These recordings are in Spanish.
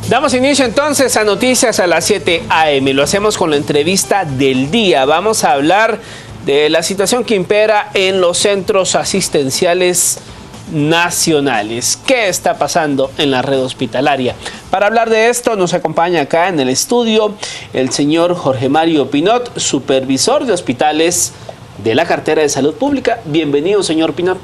Damos inicio entonces a Noticias a las 7 a.m. Lo hacemos con la entrevista del día. Vamos a hablar de la situación que impera en los centros asistenciales nacionales. ¿Qué está pasando en la red hospitalaria? Para hablar de esto nos acompaña acá en el estudio el señor Jorge Mario Pinot, supervisor de hospitales de la cartera de salud pública. Bienvenido, señor Pinot.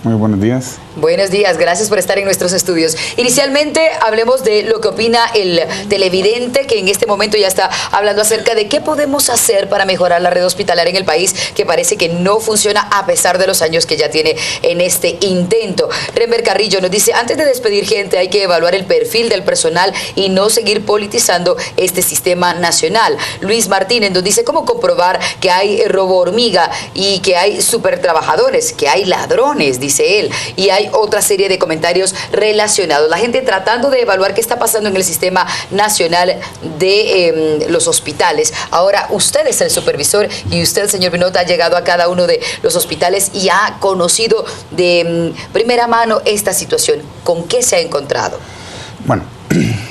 Muy buenos días. Buenos días, gracias por estar en nuestros estudios. Inicialmente hablemos de lo que opina el televidente, que en este momento ya está hablando acerca de qué podemos hacer para mejorar la red hospitalaria en el país, que parece que no funciona a pesar de los años que ya tiene en este intento. Renber Carrillo nos dice, antes de despedir gente hay que evaluar el perfil del personal y no seguir politizando este sistema nacional. Luis Martínez nos dice, ¿cómo comprobar que hay robo hormiga y que hay super trabajadores, que hay ladrones, dice él, y hay otra serie de comentarios relacionados. La gente tratando de evaluar qué está pasando en el sistema nacional de los hospitales. Ahora, usted es el supervisor y usted, señor Pinot, ha llegado a cada uno de los hospitales y ha conocido de primera mano esta situación. ¿Con qué se ha encontrado? Bueno,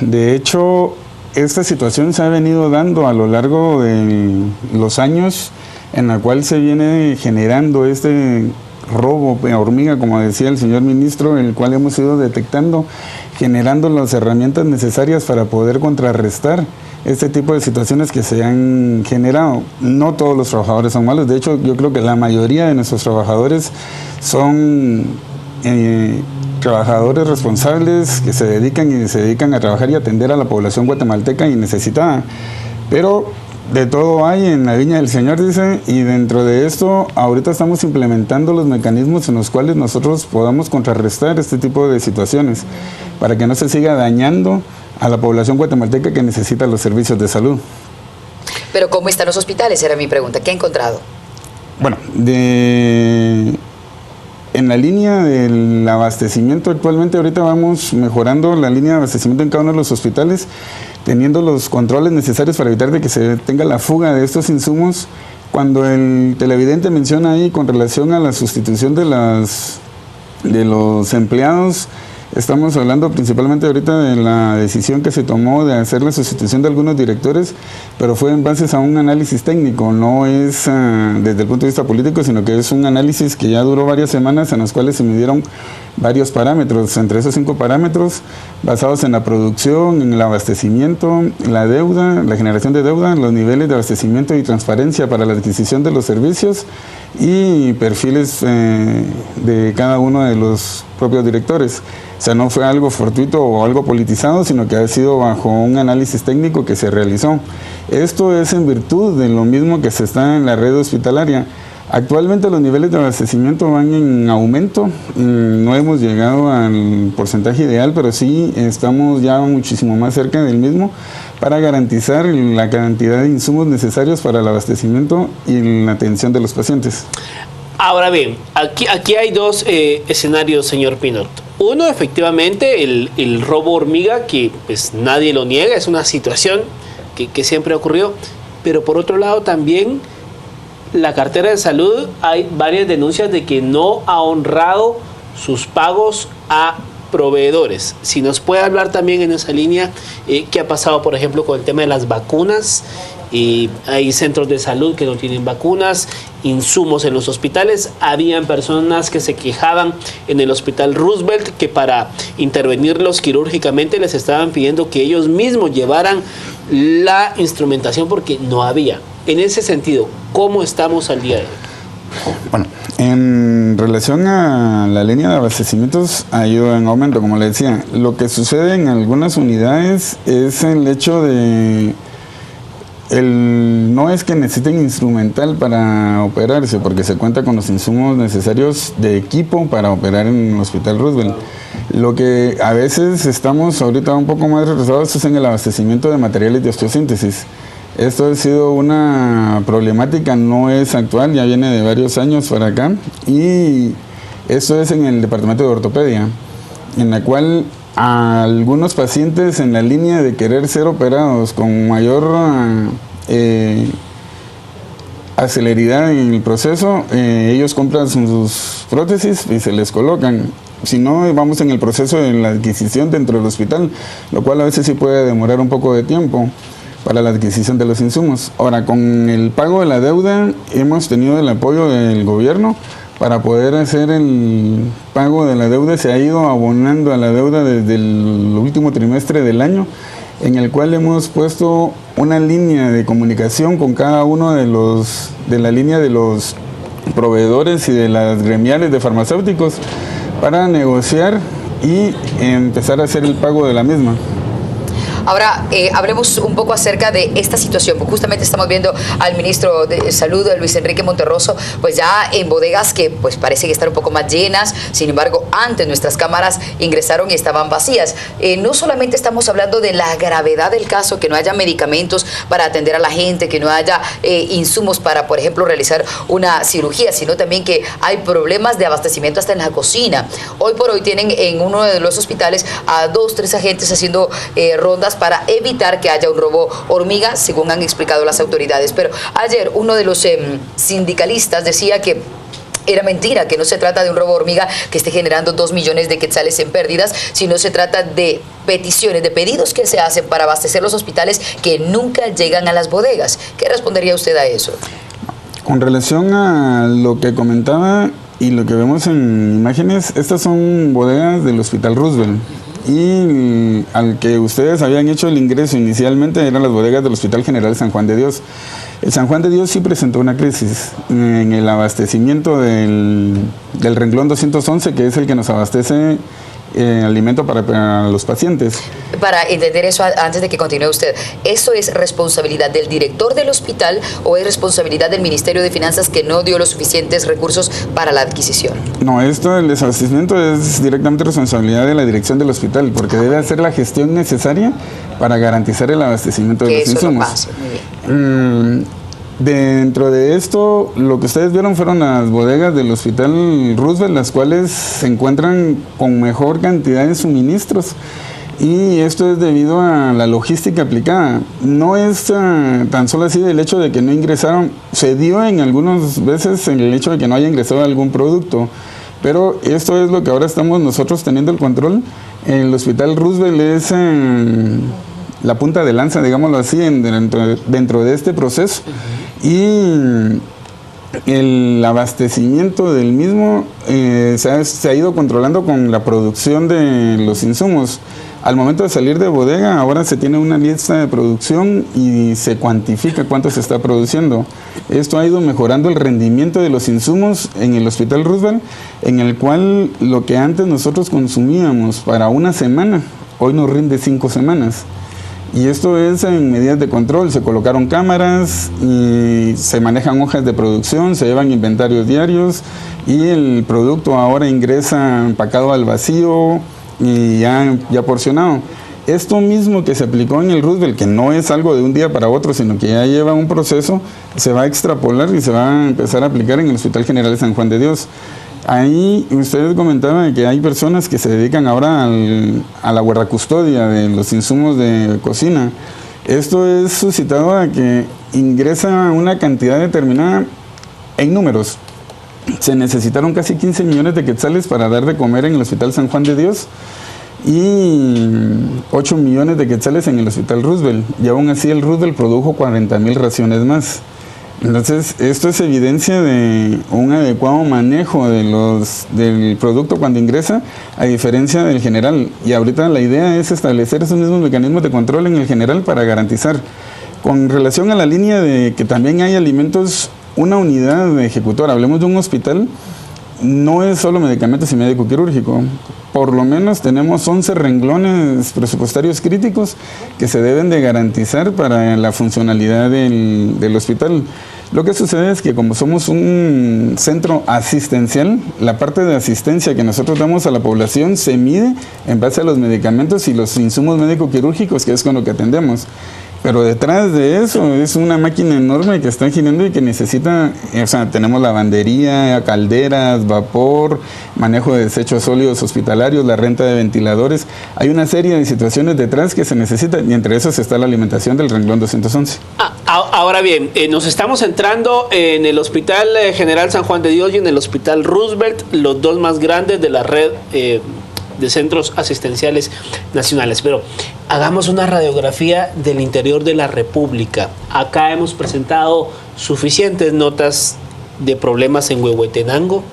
de hecho, esta situación se ha venido dando a lo largo de los años en la cual se viene generando este robo hormiga, como decía el señor ministro, el cual hemos ido detectando, generando las herramientas necesarias para poder contrarrestar este tipo de situaciones que se han generado. No todos los trabajadores son malos, de hecho yo creo que la mayoría de nuestros trabajadores son trabajadores responsables que se dedican a trabajar y atender a la población guatemalteca y necesitada, pero de todo hay en la viña del Señor, dice, y dentro de esto ahorita estamos implementando los mecanismos en los cuales nosotros podamos contrarrestar este tipo de situaciones para que no se siga dañando a la población guatemalteca que necesita los servicios de salud. Pero ¿cómo están los hospitales? Era mi pregunta. ¿Qué ha encontrado? Bueno, en la línea del abastecimiento, actualmente ahorita vamos mejorando la línea de abastecimiento en cada uno de los hospitales, teniendo los controles necesarios para evitar de que se tenga la fuga de estos insumos. Cuando el televidente menciona ahí con relación a la sustitución de los empleados, estamos hablando principalmente ahorita de la decisión que se tomó de hacer la sustitución de algunos directores, pero fue en base a un análisis técnico, no es desde el punto de vista político, sino que es un análisis que ya duró varias semanas en los cuales se midieron varios parámetros, entre esos 5 parámetros basados en la producción, en el abastecimiento, la deuda, la generación de deuda, los niveles de abastecimiento y transparencia para la adquisición de los servicios y perfiles de cada uno de los propios directores. O sea, no fue algo fortuito o algo politizado, sino que ha sido bajo un análisis técnico que se realizó. Esto es en virtud de lo mismo que se está en la red hospitalaria. Actualmente los niveles de abastecimiento van en aumento, no hemos llegado al porcentaje ideal, pero sí estamos ya muchísimo más cerca del mismo para garantizar la cantidad de insumos necesarios para el abastecimiento y la atención de los pacientes. Ahora bien, aquí hay dos escenarios, señor Pinot. Uno, efectivamente, el robo hormiga, que pues nadie lo niega, es una situación que siempre ha ocurrido, pero por otro lado también la cartera de salud, hay varias denuncias de que no ha honrado sus pagos a proveedores. Si nos puede hablar también en esa línea, qué ha pasado, por ejemplo, con el tema de las vacunas. Hay centros de salud que no tienen vacunas, insumos en los hospitales. Habían personas que se quejaban en el hospital Roosevelt que para intervenirlos quirúrgicamente les estaban pidiendo que ellos mismos llevaran la instrumentación porque no había. En ese sentido, ¿cómo estamos al día de hoy? Bueno, en relación a la línea de abastecimientos ha ido en aumento, como le decía. Lo que sucede en algunas unidades es el hecho de no es que necesiten instrumental para operarse, porque se cuenta con los insumos necesarios de equipo para operar en el Hospital Roosevelt. Lo que a veces estamos ahorita un poco más retrasados es en el abastecimiento de materiales de osteosíntesis. Esto ha sido una problemática, no es actual, ya viene de varios años para acá, y esto es en el departamento de ortopedia, en la cual a algunos pacientes en la línea de querer ser operados con mayor celeridad en el proceso, ellos compran sus prótesis y se les colocan. si no, vamos en el proceso de la adquisición dentro del hospital, lo cual a veces sí puede demorar un poco de tiempo para la adquisición de los insumos. Ahora, con el pago de la deuda, hemos tenido el apoyo del gobierno para poder hacer el pago de la deuda. Se ha ido abonando a la deuda desde el último trimestre del año, en el cual hemos puesto una línea de comunicación con cada uno de la línea de los proveedores y de las gremiales de farmacéuticos para negociar y empezar a hacer el pago de la misma. Ahora, hablemos un poco acerca de esta situación. Justamente estamos viendo al ministro de Salud, Luis Enrique Monterroso, pues ya en bodegas que pues parecen estar un poco más llenas. Sin embargo, antes nuestras cámaras ingresaron y estaban vacías. No solamente estamos hablando de la gravedad del caso, que no haya medicamentos para atender a la gente, que no haya insumos para, por ejemplo, realizar una cirugía, sino también que hay problemas de abastecimiento hasta en la cocina. Hoy por hoy tienen en uno de los hospitales a 2, 3 agentes haciendo rondas para evitar que haya un robo hormiga, según han explicado las autoridades. Pero ayer uno de los sindicalistas decía que era mentira, que no se trata de un robo hormiga que esté generando 2 millones de quetzales en pérdidas, sino se trata de peticiones, de pedidos que se hacen para abastecer los hospitales que nunca llegan a las bodegas. ¿Qué respondería usted a eso? Con relación a lo que comentaba y lo que vemos en imágenes, estas son bodegas del Hospital Roosevelt. Y al que ustedes habían hecho el ingreso inicialmente eran las bodegas del Hospital General San Juan de Dios. El San Juan de Dios sí presentó una crisis en el abastecimiento del renglón 211, que es el que nos abastece alimento para los pacientes. Para entender eso, antes de que continúe usted, ¿eso es responsabilidad del director del hospital o es responsabilidad del Ministerio de Finanzas que no dio los suficientes recursos para la adquisición? No, el desabastecimiento es directamente responsabilidad de la dirección del hospital, porque debe hacer la gestión necesaria para garantizar el abastecimiento de los insumos. No pase. Muy bien. Dentro de esto, lo que ustedes vieron fueron las bodegas del Hospital Roosevelt, las cuales se encuentran con mejor cantidad de suministros. Y esto es debido a la logística aplicada. No es tan solo así del hecho de que no ingresaron, se dio en algunas veces en el hecho de que no haya ingresado algún producto. Pero esto es lo que ahora estamos nosotros teniendo el control. El Hospital Roosevelt es la punta de lanza, digámoslo así, dentro de este proceso. Y el abastecimiento del mismo se ha ido controlando con la producción de los insumos. Al momento de salir de bodega, ahora se tiene una lista de producción y se cuantifica cuánto se está produciendo. Esto ha ido mejorando el rendimiento de los insumos en el Hospital Roosevelt, en el cual lo que antes nosotros consumíamos para una semana, hoy nos rinde 5 semanas. Y esto es en medidas de control. Se colocaron cámaras y se manejan hojas de producción, se llevan inventarios diarios y el producto ahora ingresa empacado al vacío y ya porcionado. Esto mismo que se aplicó en el Roosevelt, que no es algo de un día para otro, sino que ya lleva un proceso, se va a extrapolar y se va a empezar a aplicar en el Hospital General de San Juan de Dios. Ahí ustedes comentaban que hay personas que se dedican ahora a la guardacustodia de los insumos de cocina. Esto es suscitado a que ingresa una cantidad determinada en números. Se necesitaron casi 15 millones de quetzales para dar de comer en el Hospital San Juan de Dios y 8 millones de quetzales en el Hospital Roosevelt. Y aún así el Roosevelt produjo 40,000 raciones más. Entonces, esto es evidencia de un adecuado manejo del producto cuando ingresa, a diferencia del general. Y ahorita la idea es establecer esos mismos mecanismos de control en el general para garantizar. Con relación a la línea de que también hay alimentos, una unidad ejecutora, hablemos de un hospital, no es solo medicamentos y médico quirúrgico. Por lo menos tenemos 11 renglones presupuestarios críticos que se deben de garantizar para la funcionalidad del hospital. Lo que sucede es que como somos un centro asistencial, la parte de asistencia que nosotros damos a la población se mide en base a los medicamentos y los insumos médico-quirúrgicos, que es con lo que atendemos. Pero detrás de eso es una máquina enorme que está girando y que necesita, o sea, tenemos lavandería, calderas, vapor, manejo de desechos sólidos hospitalarios, la renta de ventiladores. Hay una serie de situaciones detrás que se necesitan y entre esas está la alimentación del renglón 211. Ahora bien, nos estamos centrando en el Hospital General San Juan de Dios y en el Hospital Roosevelt, los dos más grandes de la red de centros asistenciales nacionales. Pero hagamos una radiografía del interior de la República. Acá hemos presentado suficientes notas de problemas en Huehuetenango,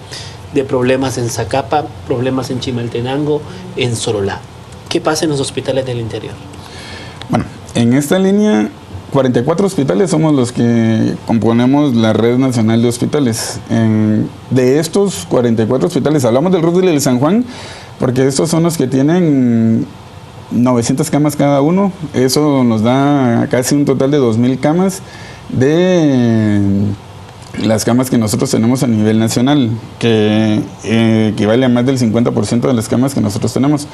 de problemas en Zacapa, problemas en Chimaltenango, en Sololá. ¿Qué pasa en los hospitales del interior? Bueno, en esta línea, 44 hospitales somos los que componemos la red nacional de hospitales. De estos 44 hospitales, hablamos del Roosevelt y del San Juan, porque estos son los que tienen 900 camas cada uno. Eso nos da casi un total de 2.000 camas de las camas que nosotros tenemos a nivel nacional, que equivale a más del 50% de las camas que nosotros tenemos.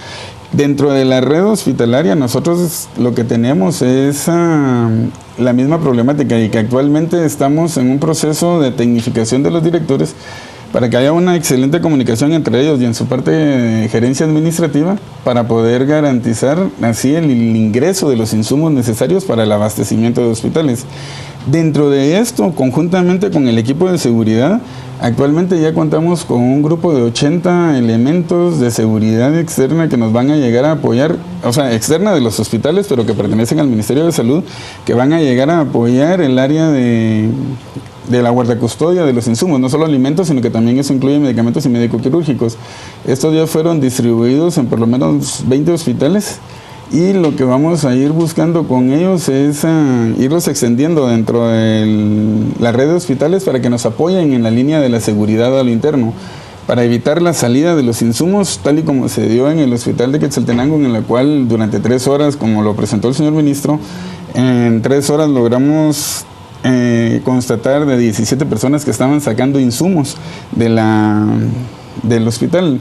Dentro de la red hospitalaria, nosotros lo que tenemos es la misma problemática y que actualmente estamos en un proceso de tecnificación de los directores para que haya una excelente comunicación entre ellos y en su parte de gerencia administrativa para poder garantizar así el ingreso de los insumos necesarios para el abastecimiento de hospitales. Dentro de esto, conjuntamente con el equipo de seguridad, actualmente ya contamos con un grupo de 80 elementos de seguridad externa que nos van a llegar a apoyar, o sea, externa de los hospitales, pero que pertenecen al Ministerio de Salud, que van a llegar a apoyar el área de la guardacustodia de los insumos, no solo alimentos, sino que también eso incluye medicamentos y médico-quirúrgicos. Estos ya fueron distribuidos en por lo menos 20 hospitales y lo que vamos a ir buscando con ellos es irlos extendiendo dentro de la red de hospitales para que nos apoyen en la línea de la seguridad a lo interno, para evitar la salida de los insumos, tal y como se dio en el hospital de Quetzaltenango, en la cual durante 3 horas, como lo presentó el señor ministro, en 3 horas logramos constatar de 17 personas que estaban sacando insumos del hospital.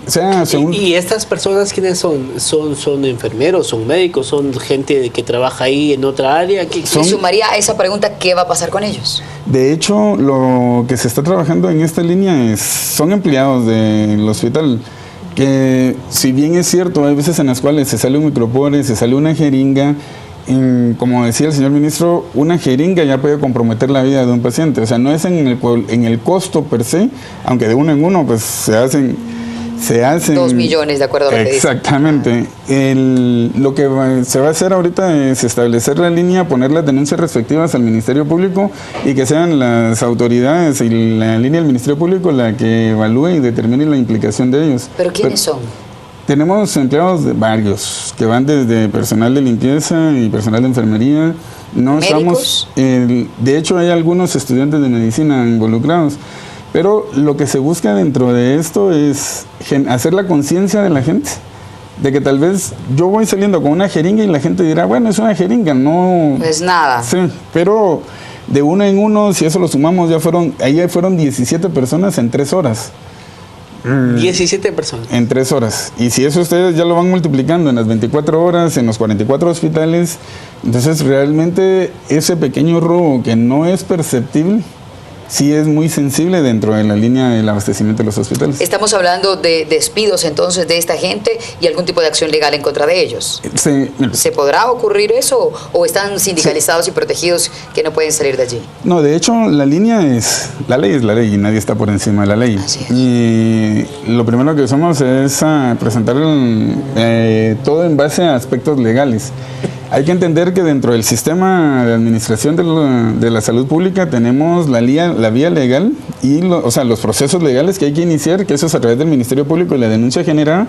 O sea, ¿Y estas personas quiénes son? ¿Son enfermeros, son médicos, son gente que trabaja ahí en otra área? Y sumaría a esa pregunta, ¿qué va a pasar con ellos? De hecho, lo que se está trabajando en esta línea son empleados del hospital, que si bien es cierto, hay veces en las cuales se sale un micropore, se sale una jeringa, como decía el señor ministro, una jeringa ya puede comprometer la vida de un paciente. O sea, no es en el costo per se, aunque de uno en uno pues se hacen 2 millones, de acuerdo a lo que dice. Exactamente. Lo que se va a hacer ahorita es establecer la línea, poner las denuncias respectivas al Ministerio Público y que sean las autoridades y la línea del Ministerio Público la que evalúe y determine la implicación de ellos. ¿Pero quiénes son? Tenemos empleados de varios, que van desde personal de limpieza y personal de enfermería. ¿Médicos? De hecho, hay algunos estudiantes de medicina involucrados. Pero lo que se busca dentro de esto es hacer la conciencia de la gente, de que tal vez yo voy saliendo con una jeringa y la gente dirá, bueno, es una jeringa, no... Es nada. Sí, pero de uno en uno, si eso lo sumamos, ahí fueron 17 personas en 3 horas. 17 personas. En 3 horas. Y si eso ustedes ya lo van multiplicando en las 24 horas, en los 44 hospitales, entonces realmente ese pequeño robo que no es perceptible, sí es muy sensible dentro de la línea del abastecimiento de los hospitales. Estamos hablando de despidos entonces de esta gente y algún tipo de acción legal en contra de ellos. Sí. ¿Se podrá ocurrir eso o están sindicalizados y protegidos que no pueden salir de allí? No, de hecho la línea la ley es la ley y nadie está por encima de la ley. Así es. Y lo primero que hacemos es presentar todo en base a aspectos legales. Hay que entender que dentro del sistema de administración de la salud pública tenemos la vía legal y los procesos legales que hay que iniciar, que eso es a través del Ministerio Público y la denuncia generada,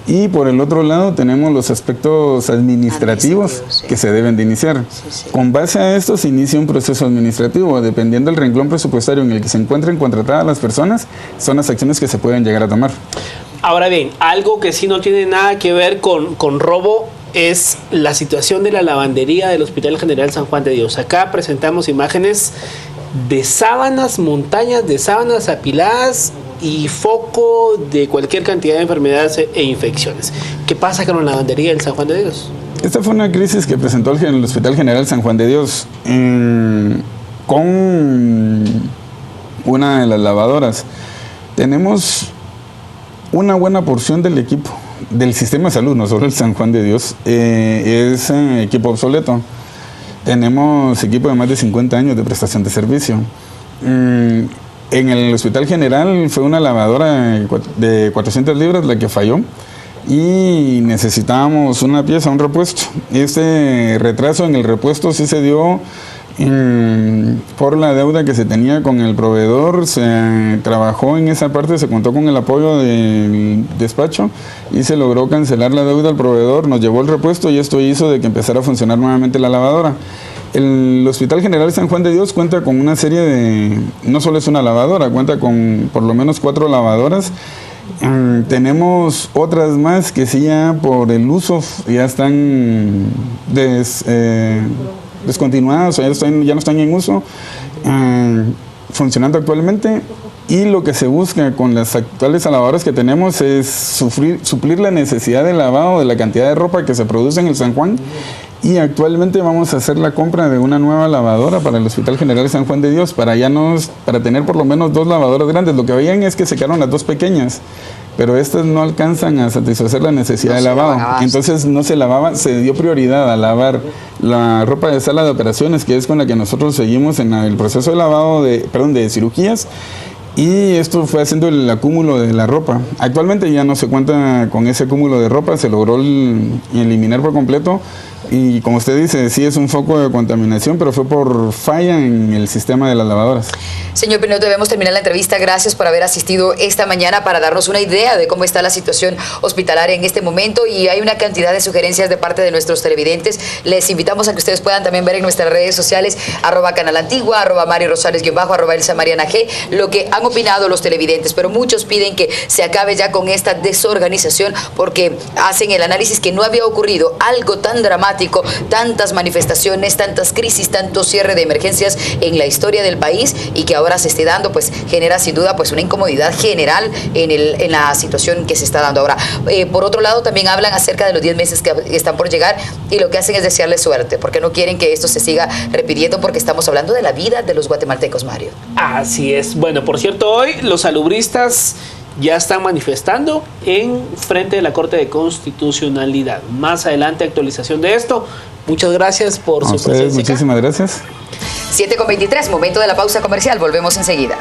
y por el otro lado tenemos los aspectos administrativos sí, que se deben de iniciar. Sí. Con base a esto se inicia un proceso administrativo, dependiendo del renglón presupuestario en el que se encuentren contratadas las personas, son las acciones que se pueden llegar a tomar. Ahora bien, algo que sí no tiene nada que ver con robo es la situación de la lavandería del Hospital General San Juan de Dios. Acá presentamos imágenes de sábanas, montañas de sábanas apiladas y foco de cualquier cantidad de enfermedades e infecciones. ¿Qué pasa con la lavandería del San Juan de Dios? Esta fue una crisis que presentó el Hospital General San Juan de Dios con una de las lavadoras. Tenemos una buena porción del equipo, del sistema de salud, no solo el San Juan de Dios, es equipo obsoleto. Tenemos equipo de más de 50 años de prestación de servicio. En el Hospital General fue una lavadora de 400 libras la que falló y necesitábamos una pieza, un repuesto. Este retraso en el repuesto sí se dio por la deuda que se tenía con el proveedor. Se trabajó en esa parte, se contó con el apoyo del despacho y se logró cancelar la deuda al proveedor, nos llevó el repuesto y esto hizo de que empezara a funcionar nuevamente la lavadora. El Hospital General San Juan de Dios cuenta con una serie de, no solo es una lavadora, cuenta con por lo menos 4 lavadoras. Tenemos otras más que sí ya por el uso ya están descontinuadas, o ya no están en uso, funcionando actualmente, y lo que se busca con las actuales lavadoras que tenemos es suplir la necesidad de lavado de la cantidad de ropa que se produce en el San Juan, y actualmente vamos a hacer la compra de una nueva lavadora para el Hospital General San Juan de Dios, para tener por lo menos 2 lavadoras grandes. Lo que veían es que se quedaron las 2 pequeñas, pero estas no alcanzan a satisfacer la necesidad de lavado. Entonces no se lavaba, se dio prioridad a lavar la ropa de sala de operaciones, que es con la que nosotros seguimos en el proceso de lavado de cirugías, y esto fue haciendo el acúmulo de la ropa. Actualmente ya no se cuenta con ese acúmulo de ropa, se logró eliminar por completo. Y como usted dice, sí es un foco de contaminación, pero fue por falla en el sistema de las lavadoras. Señor Pinot, debemos terminar la entrevista. Gracias por haber asistido esta mañana para darnos una idea de cómo está la situación hospitalaria en este momento, y hay una cantidad de sugerencias de parte de nuestros televidentes. Les invitamos a que ustedes puedan también ver en nuestras redes sociales, @Canalantigua, @Mari Rosales_, @Elsa Mariana G, lo que han opinado los televidentes, pero muchos piden que se acabe ya con esta desorganización porque hacen el análisis que no había ocurrido algo tan dramático, tantas manifestaciones, tantas crisis, tanto cierre de emergencias en la historia del país, y que ahora se esté dando, pues genera sin duda pues una incomodidad general en la situación que se está dando ahora. Por otro lado, también hablan acerca de los 10 meses que están por llegar, y lo que hacen es desearles suerte, porque no quieren que esto se siga repitiendo, porque estamos hablando de la vida de los guatemaltecos, Mario. Así es. Bueno, por cierto, hoy los salubristas ya están manifestando en frente de la Corte de Constitucionalidad. Más adelante, actualización de esto. Muchas gracias por su presencia. Muchísimas gracias. 7:23, momento de la pausa comercial. Volvemos enseguida.